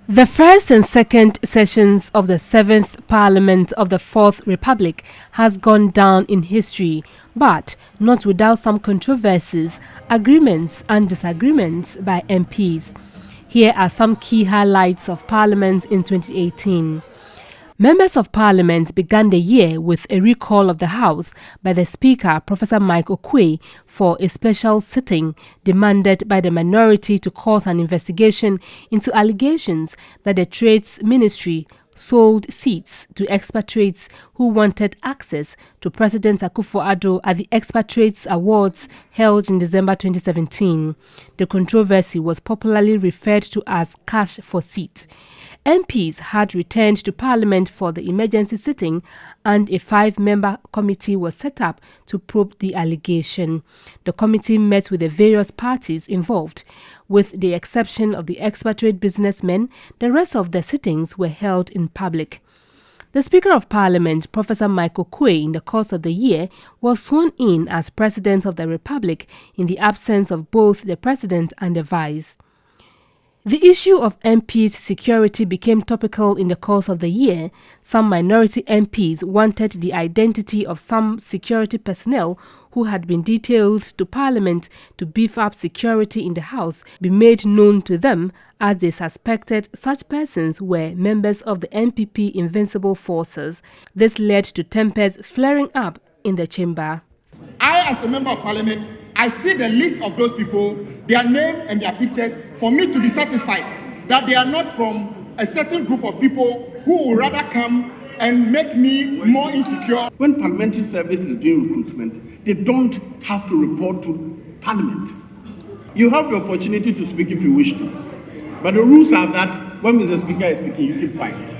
The first and second sessions of the 7th Parliament of the 4th Republic has gone down in history, but not without some controversies, agreements and disagreements by MPs. Here are some key highlights of Parliament in 2018. Members of Parliament began the year with a recall of the House by the Speaker, Professor Mike Oquaye, for a special sitting demanded by the minority to cause an investigation into allegations that the Trades Ministry sold seats to expatriates who wanted access to President Akufo-Addo at the Expatriates Awards held in December 2017. The controversy was popularly referred to as cash for seat. MPs had returned to Parliament for the emergency sitting and a 5-member committee was set up to probe the allegation. The committee met with the various parties involved. With the exception of the expatriate businessmen, the rest of the sittings were held in public. The Speaker of Parliament, Professor Mike Oquaye, in the course of the year, was sworn in as President of the Republic in the absence of both the President and the Vice. The issue of MPs' security became topical in the course of the year. Some minority MPs wanted the identity of some security personnel who had been detailed to Parliament to beef up security in the House be made known to them, as they suspected such persons were members of the NPP Invincible Forces. This led to tempers flaring up in the chamber. I, as a member of Parliament, I see the list of those people, their name and their pictures, for me to be satisfied that they are not from a certain group of people who would rather come and make me more insecure. When parliamentary service is doing recruitment, they don't have to report to Parliament. You have the opportunity to speak if you wish to, but the rules are that when Mr. Speaker is speaking, you keep quiet.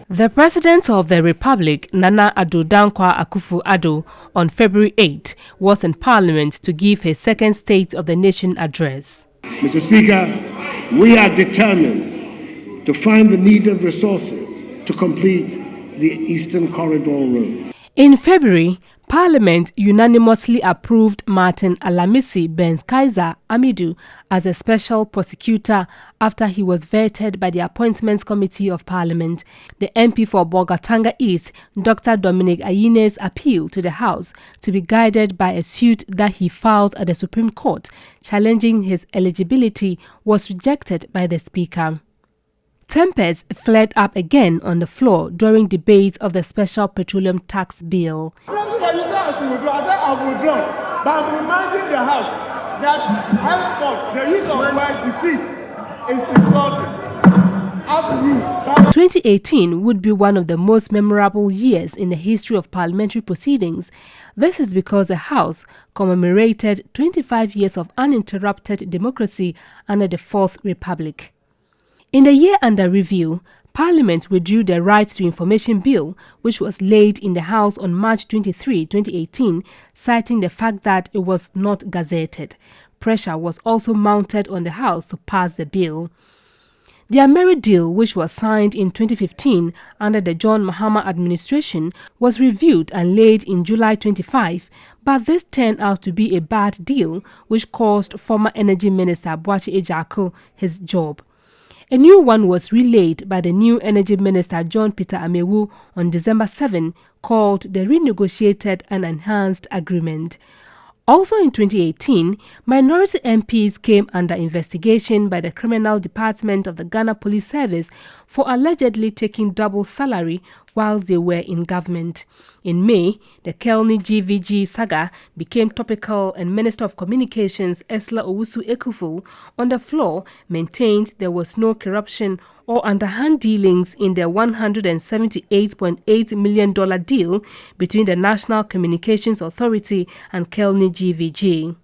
The President of the Republic, Nana Addo Dankwa Akufo-Addo, on February 8, was in Parliament to give his second State of the Nation address. Mr. Speaker, we are determined to find the needed resources to complete the Eastern Corridor Road. In February, Parliament unanimously approved Martin Alamisi Benz-Kaiser Amidu as a special prosecutor after he was vetted by the Appointments Committee of Parliament. The MP for Bolgatanga East, Dr. Dominic Ayine's appeal to the House to be guided by a suit that he filed at the Supreme Court challenging his eligibility was rejected by the Speaker. Tempers flared up again on the floor during debates of the Special Petroleum Tax Bill. But I'm reminding the House that henceforth the use of words deceit is insulting. 2018 would be one of the most memorable years in the history of parliamentary proceedings. This is because the House commemorated 25 years of uninterrupted democracy under the 4th Republic. In the year under review, Parliament withdrew the Right to Information Bill, which was laid in the House on March 23, 2018, citing the fact that it was not gazetted. Pressure was also mounted on the House to pass the bill. The Ameri deal, which was signed in 2015 under the John Mahama administration, was reviewed and laid in July 25, but this turned out to be a bad deal, which cost former Energy Minister Boakye Ejiako his job. A new one was relayed by the new Energy Minister John Peter Amewu on December 7, called the Renegotiated and Enhanced Agreement. Also in 2018, minority MPs came under investigation by the Criminal Department of the Ghana Police Service for allegedly taking double salary whilst they were in government. In May, the Kelni GVG saga became topical and Minister of Communications Esla Owusu-Ekuful on the floor maintained there was no corruption or underhand dealings in the $178.8 million deal between the National Communications Authority and Kelni GVG.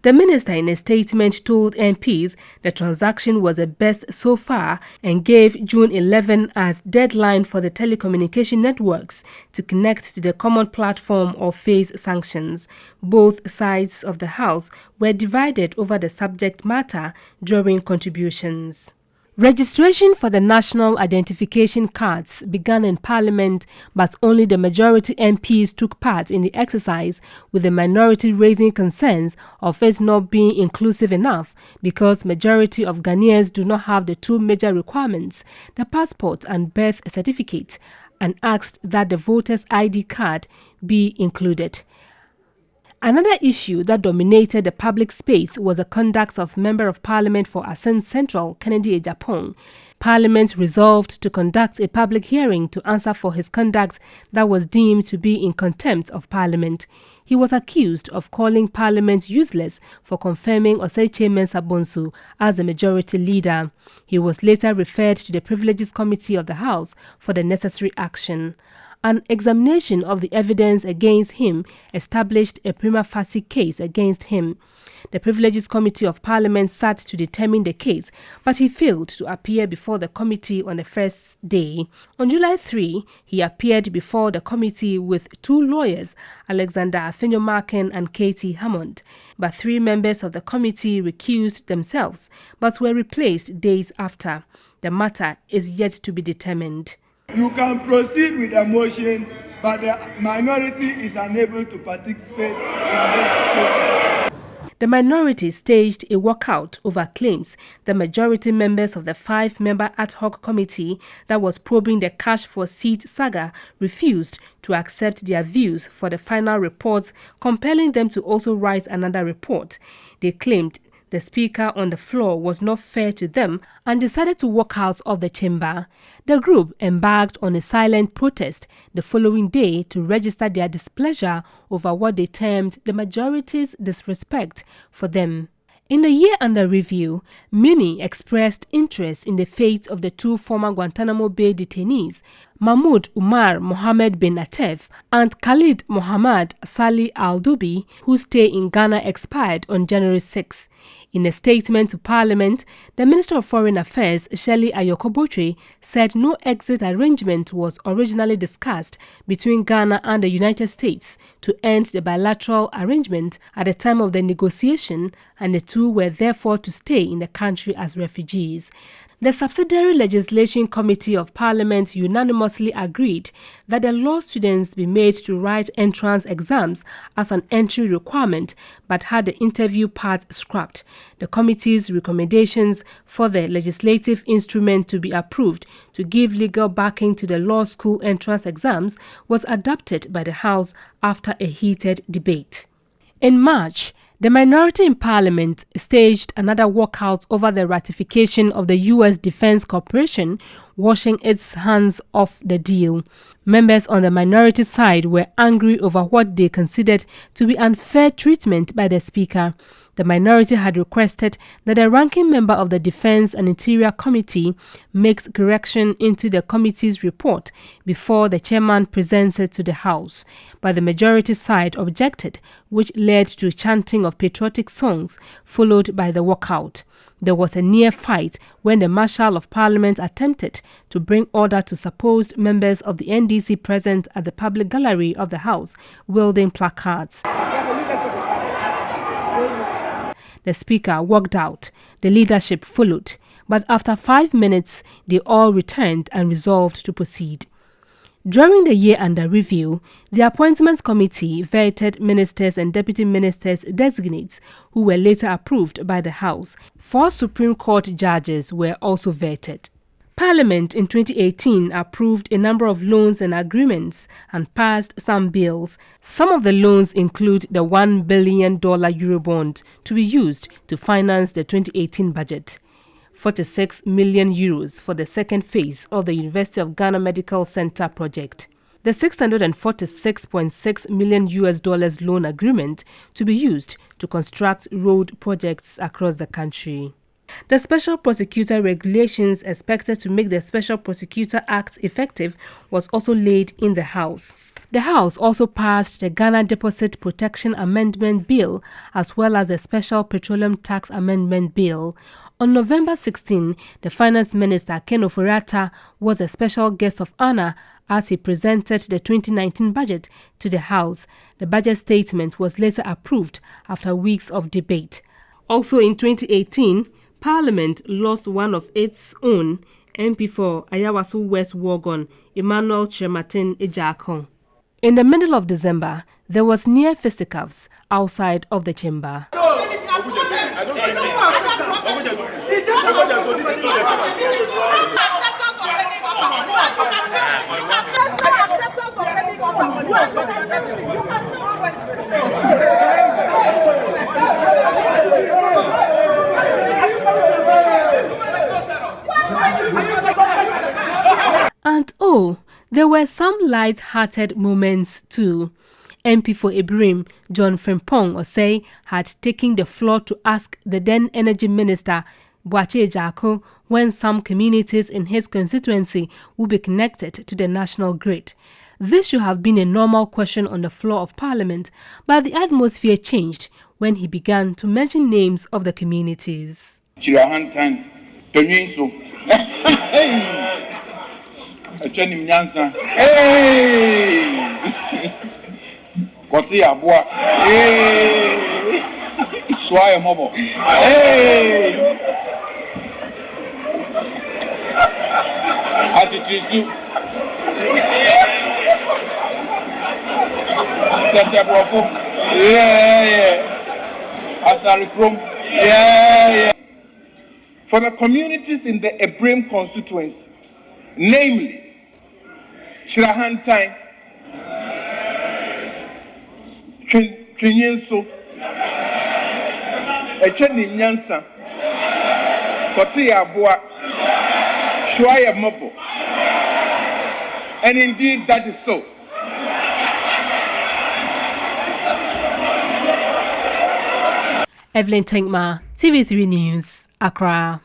The minister in a statement told MPs the transaction was the best so far and gave June 11 as deadline for the telecommunication networks to connect to the common platform or face sanctions. Both sides of the House were divided over the subject matter during contributions. Registration for the national identification cards began in Parliament, but only the majority MPs took part in the exercise, with the minority raising concerns of it not being inclusive enough because majority of Ghanaians do not have the two major requirements, the passport and birth certificate, and asked that the voter's ID card be included. Another issue that dominated the public space was the conduct of Member of Parliament for Assin Central, Kennedy Ejapong. Parliament resolved to conduct a public hearing to answer for his conduct that was deemed to be in contempt of Parliament. He was accused of calling Parliament useless for confirming Osei Mensah Bonsu as the majority leader. He was later referred to the Privileges Committee of the House for the necessary action. An examination of the evidence against him established a prima facie case against him. The Privileges Committee of Parliament sat to determine the case, but he failed to appear before the committee on the first day. On July 3, he appeared before the committee with two lawyers, Alexander Afenyo-Markin and Katie Hammond. But 3 members of the committee recused themselves, but were replaced days after. The matter is yet to be determined. You can proceed with a motion, but the minority is unable to participate in this process. The minority staged a walkout over claims the majority members of the 5-member ad hoc committee that was probing the cash for seed saga refused to accept their views for the final reports, compelling them to also write another report. They claimed the speaker on the floor was not fair to them and decided to walk out of the chamber. The group embarked on a silent protest the following day to register their displeasure over what they termed the majority's disrespect for them. In the year under review, many expressed interest in the fate of the 2 former Guantanamo Bay detainees, Mahmoud Umar Mohammed bin Atef and Khalid Mohammad Salih Al-Dubi, whose stay in Ghana expired on January 6. In a statement to Parliament, the Minister of Foreign Affairs, Shirley Ayokobotre, said no exit arrangement was originally discussed between Ghana and the United States to end the bilateral arrangement at the time of the negotiation, and the two were therefore to stay in the country as refugees. The Subsidiary Legislation Committee of Parliament unanimously agreed that the law students be made to write entrance exams as an entry requirement, but had the interview part scrapped. The committee's recommendations for the legislative instrument to be approved to give legal backing to the law school entrance exams was adopted by the House after a heated debate. In March, the minority in Parliament staged another walkout over the ratification of the U.S. Defense Corporation, washing its hands off the deal. Members on the minority side were angry over what they considered to be unfair treatment by the Speaker. The minority had requested that the ranking member of the Defense and Interior Committee makes correction into the committee's report before the chairman presents it to the House. But the majority side objected, which led to chanting of patriotic songs, followed by the walkout. There was a near fight when the Marshal of Parliament attempted to bring order to supposed members of the NDC present at the public gallery of the House, wielding placards. The Speaker walked out. The leadership followed. But after 5 minutes, they all returned and resolved to proceed. During the year under review, the Appointments Committee vetted ministers and deputy ministers designates who were later approved by the House. 4 Supreme Court judges were also vetted. Parliament in 2018 approved a number of loans and agreements and passed some bills. Some of the loans include the $1 billion Eurobond to be used to finance the 2018 budget, 46 million euros for the second phase of the University of Ghana Medical Center project, the $646.6 million loan agreement to be used to construct road projects across the country. The Special Prosecutor regulations expected to make the Special Prosecutor Act effective was also laid in the House. The House also passed the Ghana Deposit Protection Amendment Bill as well as the Special Petroleum Tax Amendment Bill. On November 16, the Finance Minister Ken Ofori-Atta was a special guest of honor as he presented the 2019 budget to the House. The budget statement was later approved after weeks of debate. Also in 2018, Parliament lost one of its own MP for Ayawaso West Wogon, Emmanuel Chematin Ejako. In the middle of December, there was near fisticuffs outside of the chamber. And oh, there were some light-hearted moments too. MP for Ibrahim, John Frimpong Osei, had taken the floor to ask the then Energy Minister, Boakye Ejako, when some communities in his constituency will be connected to the national grid. This should have been a normal question on the floor of Parliament, but the atmosphere changed when he began to mention names of the communities. Chirahantan, Tonyenso, Achenim Nyansa, Koti Abua, Swaya Mobo, Atitrisu, Tatabrofo, Asarikrom, For the communities in the Ebrem constituency, namely Chirahantan, Trinyenso, Echenim Nyansa, Koti Abua, Swaya Mobo. And indeed that is so. Evelyn Tengmaa, TV3 News, Accra.